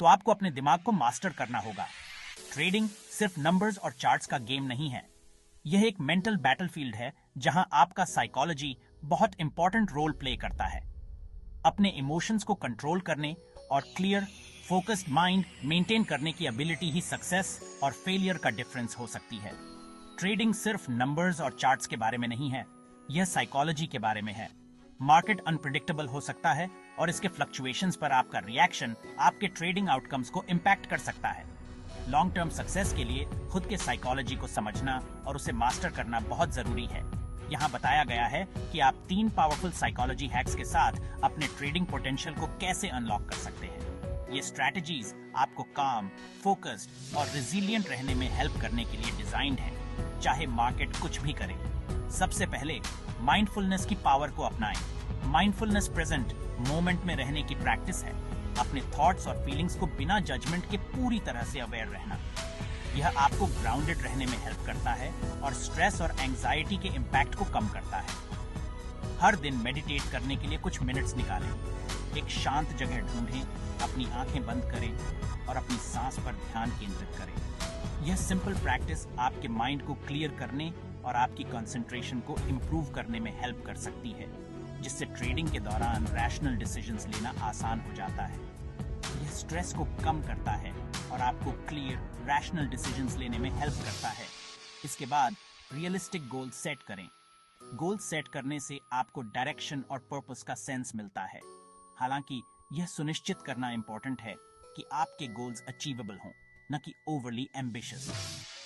तो आपको अपने दिमाग को मास्टर करना होगा। ट्रेडिंग सिर्फ नंबर्स और चार्ट्स का गेम नहीं है। यह एक मेंटल बैटलफील्ड है जहां आपका साइकोलॉजी बहुत इंपॉर्टेंट रोल प्ले करता है। अपने इमोशंस को कंट्रोल करने और क्लियर फोकस्ड माइंड मेंटेन करने की एबिलिटी ही सक्सेस और फेलियर का डिफरेंस हो सकती है। ट्रेडिंग सिर्फ नंबर्स और चार्ट्स के बारे में नहीं है, यह साइकोलॉजी के बारे में है। मार्केट अनप्रिडिक्टेबल हो सकता है और इसके फ्लक्चुएशंस पर आपका रिएक्शन आपके ट्रेडिंग आउटकम्स को इम्पैक्ट कर सकता है। लॉन्ग टर्म सक्सेस के लिए खुद के साइकोलॉजी को समझना और उसे मास्टर करना बहुत जरूरी है। यहाँ बताया गया है कि आप 3 पावरफुल साइकोलॉजी हैक्स के साथ अपने ट्रेडिंग पोटेंशियल को कैसे अनलॉक कर सकते हैं। ये स्ट्रैटेजीज आपको काम, फोकस्ड और रिजिलियंट रहने में हेल्प करने के लिए डिजाइंड है, चाहे मार्केट कुछ भी करे। सबसे पहले माइंडफुलनेस की पावर को अपनाएं। माइंडफुलनेस प्रेजेंट मोमेंट में रहने की प्रैक्टिस है। अपने थॉट्स और फीलिंग्स को बिना जजमेंट के पूरी तरह से अवेयर रहना। यह आपको ग्राउंडेड रहने में हेल्प करता है और स्ट्रेस और एंजाइटी के इम्पैक्ट को कम करता है। हर दिन मेडिटेट करने के लिए कुछ मिनट्स निकालें। एक शांत जगह ढूंढें, अपनी आंखें बंद करें और अपनी सांस पर ध्यान केंद्रित करें। यह सिंपल प्रैक्टिस आपके माइंड को क्लियर करने और आपकी कंसंट्रेशन को इम्प्रूव करने में हेल्प कर सकती है, जिससे ट्रेडिंग के दौरान रैशनल डिसीजंस लेना आसान हो जाता है। यह स्ट्रेस को कम करता है और आपको क्लियर रैशनल डिसीजंस लेने में हेल्प करता है। इसके बाद रियलिस्टिक गोल सेट करें। गोल सेट करने से आपको डायरेक्शन और पर्पस का सेंस मिलता है। हालांकि यह सुनिश्चित करना इंपॉर्टेंट है कि आपके गोल्स अचीवेबल हों, न कि ओवरली एम्बिशियस।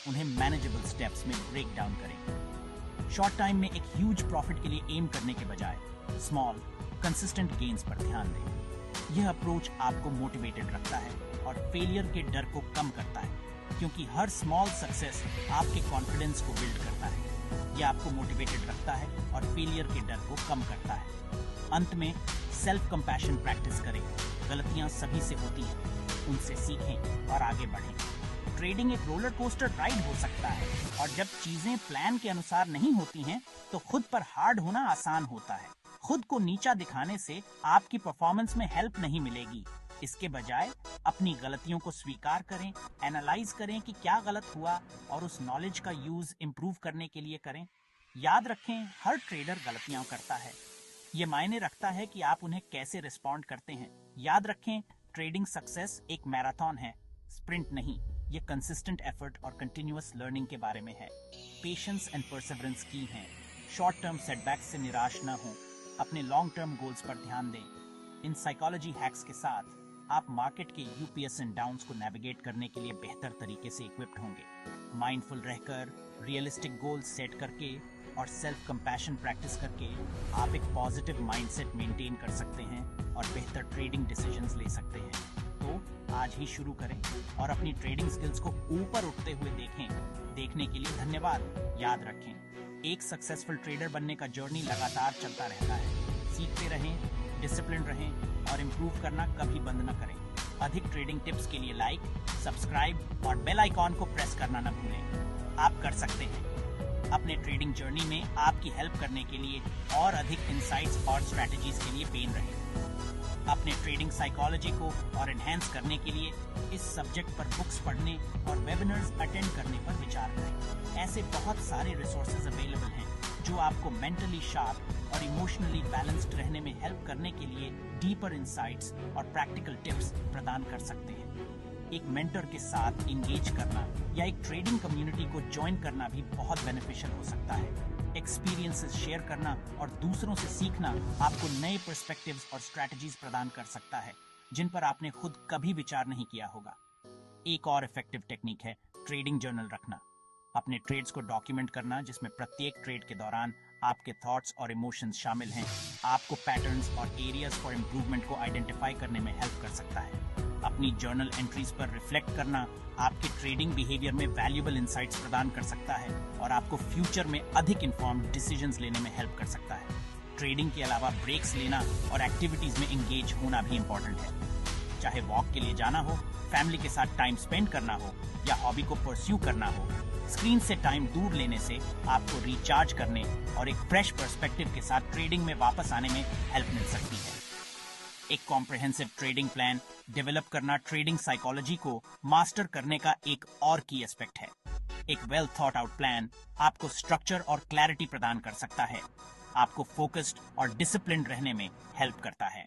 उन्हें मैनेजेबल स्टेप्स में ब्रेक डाउन करें। शॉर्ट टाइम में एक ह्यूज प्रॉफिट के लिए एम करने के बजाय स्मॉल कंसिस्टेंट गेन्स पर ध्यान दें। यह अप्रोच आपको मोटिवेटेड रखता है और फेलियर के डर को कम करता है, क्योंकि हर स्मॉल सक्सेस आपके कॉन्फिडेंस को बिल्ड करता है। यह आपको मोटिवेटेड रखता है और फेलियर के डर को कम करता है। अंत में सेल्फ कंपैशन प्रैक्टिस करें। गलतियां सभी से होती हैं, उनसे सीखें और आगे बढ़ें। ट्रेडिंग एक रोलर कोस्टर राइड हो सकता है और जब चीजें प्लान के अनुसार नहीं होती हैं, तो खुद पर हार्ड होना आसान होता है। खुद को नीचा दिखाने से आपकी परफॉर्मेंस में हेल्प नहीं मिलेगी। इसके बजाय अपनी गलतियों को स्वीकार करें, एनालाइज करें कि क्या गलत हुआ और उस नॉलेज का यूज इंप्रूव करने के लिए करें। याद रखें, हर ट्रेडर गलतियां करता है। ये मायने रखता है कि आप उन्हें कैसे रिस्पॉन्ड करते हैं। याद रखें, ट्रेडिंग सक्सेस एक मैराथन है, स्प्रिंट नहीं। ये कंसिस्टेंट एफर्ट और कंटिन्यूअस लर्निंग के बारे में है। पेशेंस एंड परसेवरेंस की हैं। शॉर्ट टर्म सेटबैक्स से निराश न हों। अपने लॉन्ग टर्म गोल्स पर ध्यान दें। इन साइकोलॉजी हैक्स के साथ आप मार्केट के यूपीएस एंड डाउन्स को नेविगेट करने के लिए बेहतर तरीके से इक्विप्ड होंगे। माइंडफुल रहकर, रियलिस्टिक गोल्स सेट करके और सेल्फ कंपैशन प्रैक्टिस करके आप एक पॉजिटिव माइंडसेट मेंटेन कर सकते हैं और बेहतर ट्रेडिंग डिसीजंस ले सकते हैं। तो आज ही शुरू करें और अपनी ट्रेडिंग स्किल्स को ऊपर उठते हुए देखें। देखने के लिए धन्यवाद। याद रखें, एक सक्सेसफुल ट्रेडर बनने का जर्नी लगातार चलता रहता है। सीखते रहें, डिसिप्लिन रहें और इम्प्रूव करना कभी बंद न करें। अधिक ट्रेडिंग टिप्स के लिए लाइक, सब्सक्राइब और बेल आइकॉन को प्रेस करना न भूलें। आप कर सकते हैं। अपने ट्रेडिंग जर्नी में आपकी हेल्प करने के लिए और अधिक इंसाइट्स और स्ट्रैटेजीज के लिए पेन रहें। अपने ट्रेडिंग साइकोलॉजी को और एनहेंस करने के लिए इस सब्जेक्ट पर बुक्स पढ़ने और वेबिनार्स अटेंड करने पर विचार करें। ऐसे बहुत सारे रिसोर्सेज अवेलेबल हैं जो आपको मेंटली शार्प और इमोशनली बैलेंस्ड रहने में हेल्प करने के लिए डीपर इंसाइट्स और प्रैक्टिकल टिप्स प्रदान कर सकते हैं। एक मेंटर के साथ इंगेज करना या एक ट्रेडिंग कम्युनिटी को ज्वाइन करना भी बहुत बेनिफिशियल हो सकता है। एक्सपीरियंसेस शेयर करना और दूसरों से सीखना आपको नए पर्सपेक्टिव्स और स्ट्रैटेजीज प्रदान कर सकता है, जिन पर आपने खुद कभी विचार नहीं किया होगा। एक और इफेक्टिव टेक्निक है ट्रेडिंग जर्नल रखना। अपने ट्रेड्स को डॉक्यूमेंट करना, जिसमें प्रत्येक ट्रेड के दौरान आपके थॉट्स और इमोशंस शामिल हैं, आपको पैटर्न्स और एरियाज फॉर इम्प्रूवमेंट को आइडेंटिफाई करने में हेल्प कर सकता है। अपनी जर्नल एंट्रीज पर रिफ्लेक्ट करना आपके ट्रेडिंग बिहेवियर में वैल्यूएबल इंसाइट्स प्रदान कर सकता है और आपको फ्यूचर में अधिक इन्फॉर्म्ड डिसीजंस लेने में हेल्प कर सकता है। ट्रेडिंग के अलावा ब्रेक्स लेना और एक्टिविटीज में एंगेज होना भी इम्पोर्टेंट है। चाहे वॉक के लिए जाना हो, फैमिली के साथ टाइम स्पेंड करना हो या हॉबी को परस्यू करना हो, स्क्रीन से टाइम दूर लेने से आपको रिचार्ज करने और एक फ्रेश पर्सपेक्टिव के साथ ट्रेडिंग में वापस आने में हेल्प मिल सकती है। एक कॉम्प्रिहेंसिव ट्रेडिंग प्लान डेवलप करना ट्रेडिंग साइकोलॉजी को मास्टर करने का एक और की एस्पेक्ट है। एक वेल थॉट आउट प्लान आपको स्ट्रक्चर और क्लैरिटी प्रदान कर सकता है, आपको फोकस्ड और डिसिप्लिन्ड रहने में हेल्प करता है।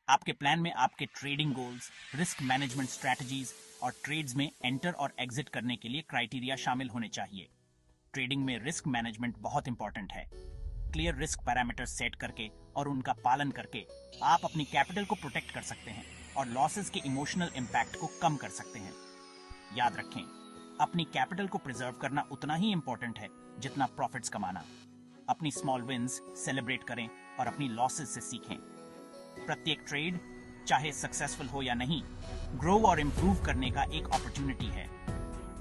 आपके प्लान में आपके trading goals, risk management strategies और ट्रेड्स में एंटर और एग्जिट करने के लिए क्राइटेरिया शामिल होने चाहिए। ट्रेडिंग में रिस्क मैनेजमेंट बहुत इंपॉर्टेंट है। क्लियर रिस्क पैरामीटर सेट करके और उनका पालन करके आप अपनी कैपिटल को प्रोटेक्ट कर सकते हैं और लॉसेस के इमोशनल इम्पैक्ट को कम कर सकते हैं। याद रखें, अपनी कैपिटल को प्रिजर्व करना उतना ही इंपॉर्टेंट है जितना प्रॉफिट्स कमाना। अपनी स्मॉल विंस सेलिब्रेट करें और अपनी लॉसेस से सीखें। प्रत्येक ट्रेड, चाहे सक्सेसफुल हो या नहीं, ग्रो और इम्प्रूव करने का एक अपॉर्चुनिटी है।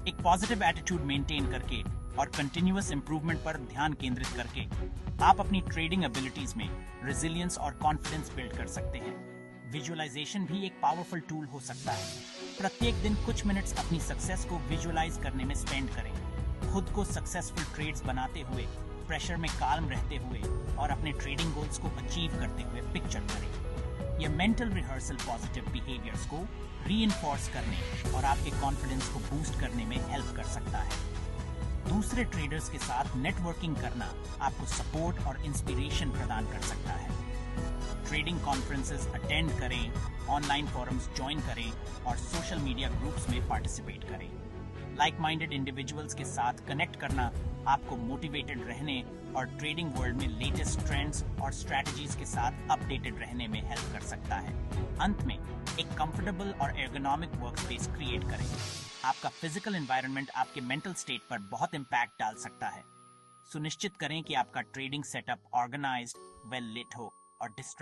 एक पॉजिटिव एटीट्यूड मेंटेन करके और कंटिन्यूअस इंप्रूवमेंट पर ध्यान केंद्रित करके आप अपनी ट्रेडिंग एबिलिटीज में रेजिलियंस और कॉन्फिडेंस बिल्ड कर सकते हैं। विजुअलाइजेशन भी एक पावरफुल टूल हो सकता है। प्रत्येक दिन कुछ मिनट्स अपनी सक्सेस को विजुअलाइज करने में स्पेंड करें। खुद को सक्सेसफुल ट्रेड्स बनाते हुए, प्रेशर में काल्म रहते हुए और अपने ट्रेडिंग गोल्स को अचीव करते हुए पिक्चर करें। यह मेंटल रिहर्सल पॉजिटिव बिहेवियर्स को रीइंफोर्स करने और आपके कॉन्फिडेंस को बूस्ट करने में हेल्प कर सकता है। दूसरे ट्रेडर्स के साथ नेटवर्किंग करना आपको सपोर्ट और इंस्पिरेशन प्रदान कर सकता है। ट्रेडिंग कॉन्फ्रेंसेस अटेंड करें, ऑनलाइन फोरम्स ज्वाइन करें और सोशल मीडिया ग्रुप्स में पार्टिसिपेट करें। लाइक माइंडेड इंडिविजुअल्स के साथ कनेक्ट करना आपको मोटिवेटेड रहने और ट्रेडिंग वर्ल्ड में लेटेस्ट ट्रेंड्स और स्ट्रैटेजीज के साथ अपडेटेड रहने में हेल्प कर सकता है। अंत में, एक कंफर्टेबल और एर्गोनॉमिक वर्कस्पेस क्रिएट करें। आपका फिजिकल एनवायरनमेंट आपके मेंटल स्टेट पर बहुत इम्पैक्ट डाल सकता है। सुनिश्चित करें कि आपका trading setup organized, well lit हो और डिस्ट्रैक्ट